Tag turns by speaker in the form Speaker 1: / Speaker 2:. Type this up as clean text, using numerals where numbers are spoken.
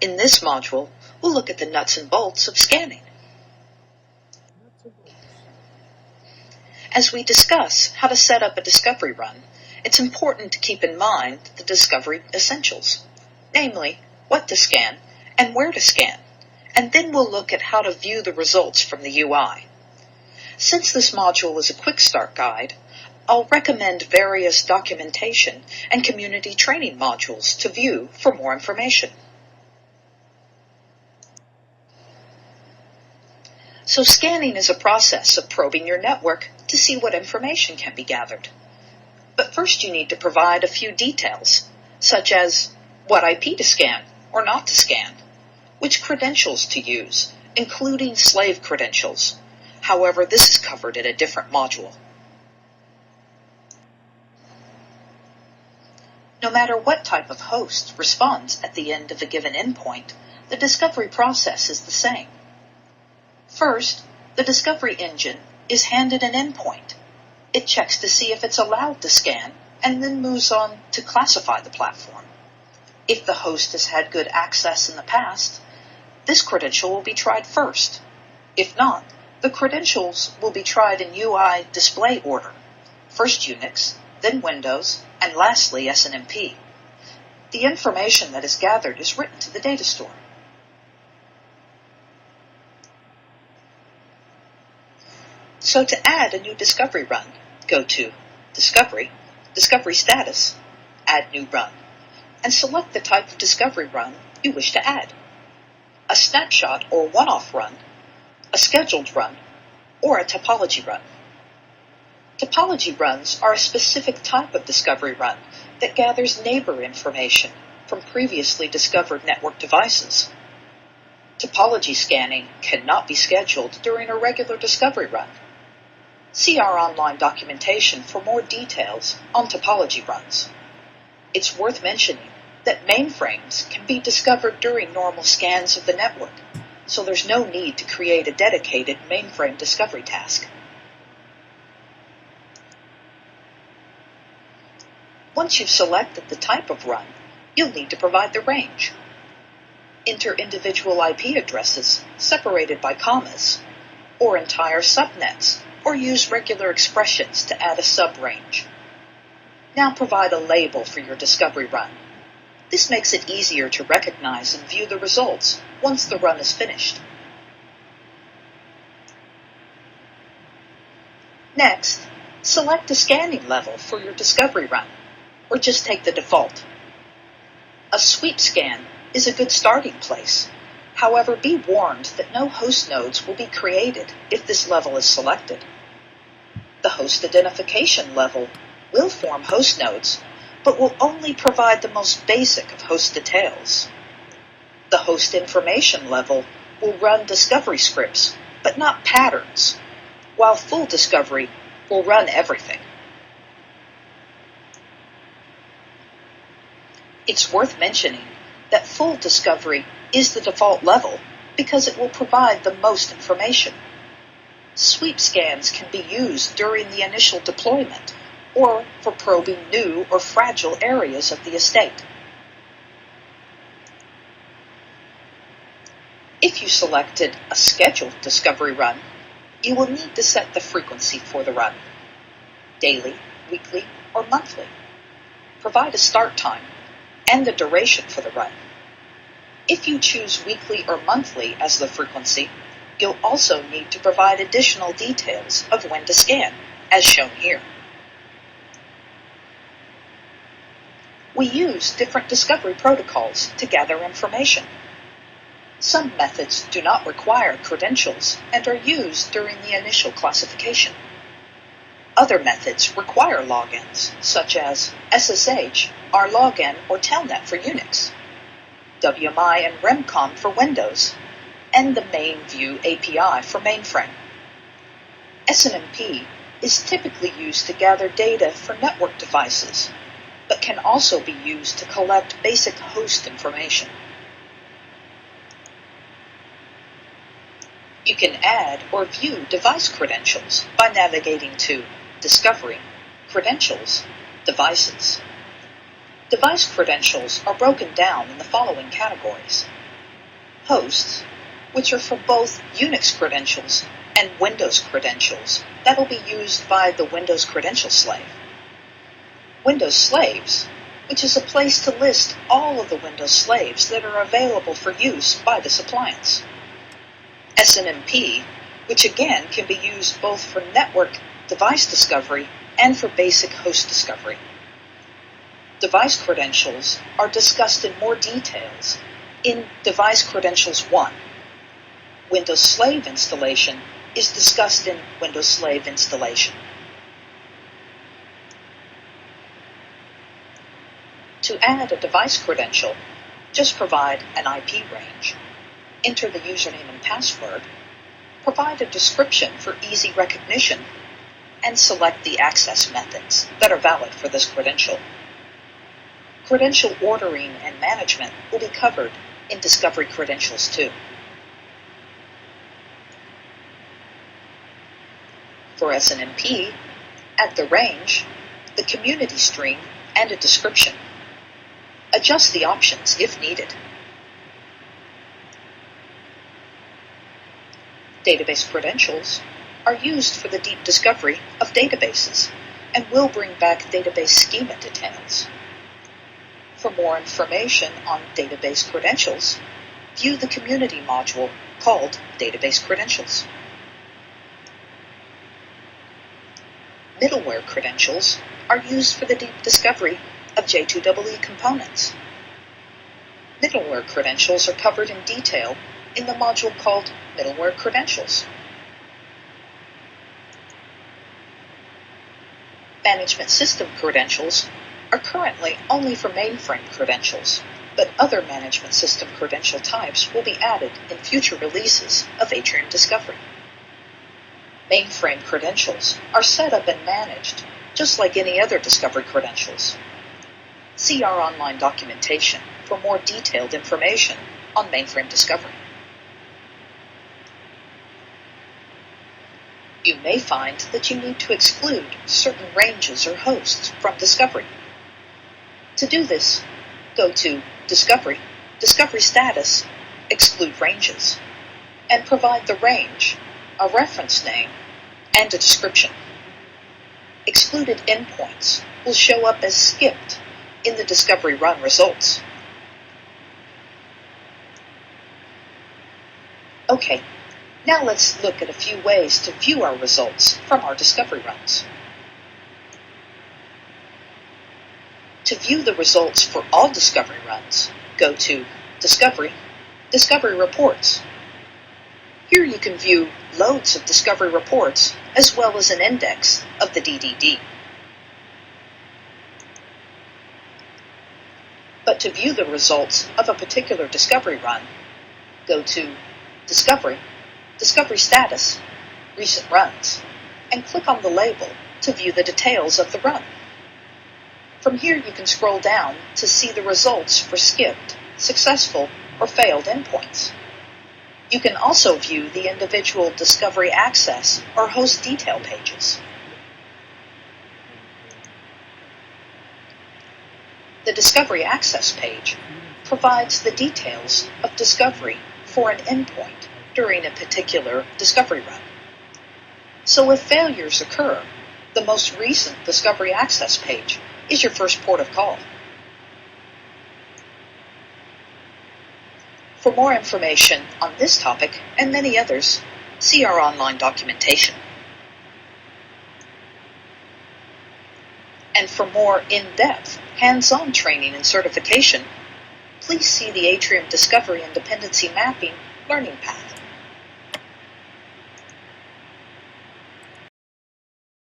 Speaker 1: In this module, we'll look at the nuts and bolts of scanning. As we discuss how to set up a discovery run, it's important to keep in mind the discovery essentials, namely what to scan and where to scan, and then we'll look at how to view the results from the UI. Since this module is a QuickStart guide, I'll recommend various documentation and community training modules to view for more information. So scanning is a process of probing your network to see what information can be gathered. But first you need to provide a few details, such as what IP to scan or not to scan, which credentials to use, including slave credentials. However, this is covered in a different module. No matter what type of host responds at the end of a given endpoint, the discovery process is the same. First, the discovery engine is handed an endpoint. It checks to see if it's allowed to scan and then moves on to classify the platform. If the host has had good access in the past, this credential will be tried first. If not, the credentials will be tried in UI display order, first Unix, then Windows, and lastly SNMP. The information that is gathered is written to the data store. So to add a new discovery run, go to Discovery, Discovery Status, Add New Run, and select the type of discovery run you wish to add: a snapshot or one-off run, a scheduled run, or a topology run. Topology runs are a specific type of discovery run that gathers neighbor information from previously discovered network devices. Topology scanning cannot be scheduled during a regular discovery run. See our online documentation for more details on topology runs. It's worth mentioning that mainframes can be discovered during normal scans of the network, so there's no need to create a dedicated mainframe discovery task. Once you've selected the type of run, you'll need to provide the range. Enter individual IP addresses separated by commas, or entire subnets, or use regular expressions to add a subrange. Now provide a label for your discovery run. This makes it easier to recognize and view the results once the run is finished. Next, select a scanning level for your discovery run, or just take the default. A sweep scan is a good starting place. However, be warned that no host nodes will be created if this level is selected. The host identification level will form host nodes, but will only provide the most basic of host details. The host information level will run discovery scripts, but not patterns, while full discovery will run everything. It's worth mentioning that full discovery is the default level because it will provide the most information. Sweep scans can be used during the initial deployment or for probing new or fragile areas of the estate. If you selected a scheduled discovery run, you will need to set the frequency for the run: daily, weekly, or monthly. Provide a start time and the duration for the run. If you choose weekly or monthly as the frequency, you'll also need to provide additional details of when to scan, as shown here. We use different discovery protocols to gather information. Some methods do not require credentials and are used during the initial classification. Other methods require logins, such as SSH, rlogin, or Telnet for Unix, WMI and REMCON for Windows, and the MainView API for mainframe. SNMP is typically used to gather data for network devices, but can also be used to collect basic host information. You can add or view device credentials by navigating to Discovery, Credentials, Devices. Device credentials are broken down in the following categories: hosts, which are for both Unix credentials and Windows credentials that'll be used by the Windows credential slave. Windows slaves, which is a place to list all of the Windows slaves that are available for use by this appliance. SNMP, which again can be used both for network device discovery and for basic host discovery. Device credentials are discussed in more details in Device Credentials 1. Windows Slave installation is discussed in Windows Slave installation. To add a device credential, just provide an IP range, enter the username and password, provide a description for easy recognition, and select the access methods that are valid for this credential. Credential ordering and management will be covered in Discovery Credentials 2. For SNMP, add the range, the community stream, and a description. Adjust the options if needed. Database credentials are used for the deep discovery of databases and will bring back database schema details. For more information on database credentials, view the community module called Database Credentials. Middleware credentials are used for the deep discovery of J2EE components. Middleware credentials are covered in detail in the module called Middleware Credentials. Management system credentials are currently only for mainframe credentials, but other management system credential types will be added in future releases of Atrium Discovery. Mainframe credentials are set up and managed just like any other discovery credentials. See our online documentation for more detailed information on mainframe discovery. You may find that you need to exclude certain ranges or hosts from discovery. To do this, go to Discovery, Discovery Status, Exclude Ranges, and provide the range, a reference name, and a description. Excluded endpoints will show up as skipped in the discovery run results. Okay, now let's look at a few ways to view our results from our discovery runs. To view the results for all discovery runs, go to Discovery, Discovery Reports. Here you can view loads of discovery reports as well as an index of the DDD. But to view the results of a particular discovery run, go to Discovery, Discovery Status, Recent Runs, and click on the label to view the details of the run. From here you can scroll down to see the results for skipped, successful, or failed endpoints. You can also view the individual discovery access or host detail pages. The Discovery Access page provides the details of discovery for an endpoint during a particular discovery run. So if failures occur, the most recent Discovery Access page is your first port of call. For more information on this topic and many others, see our online documentation. And for more in-depth, hands-on training and certification, please see the Atrium Discovery and Dependency Mapping Learning Path.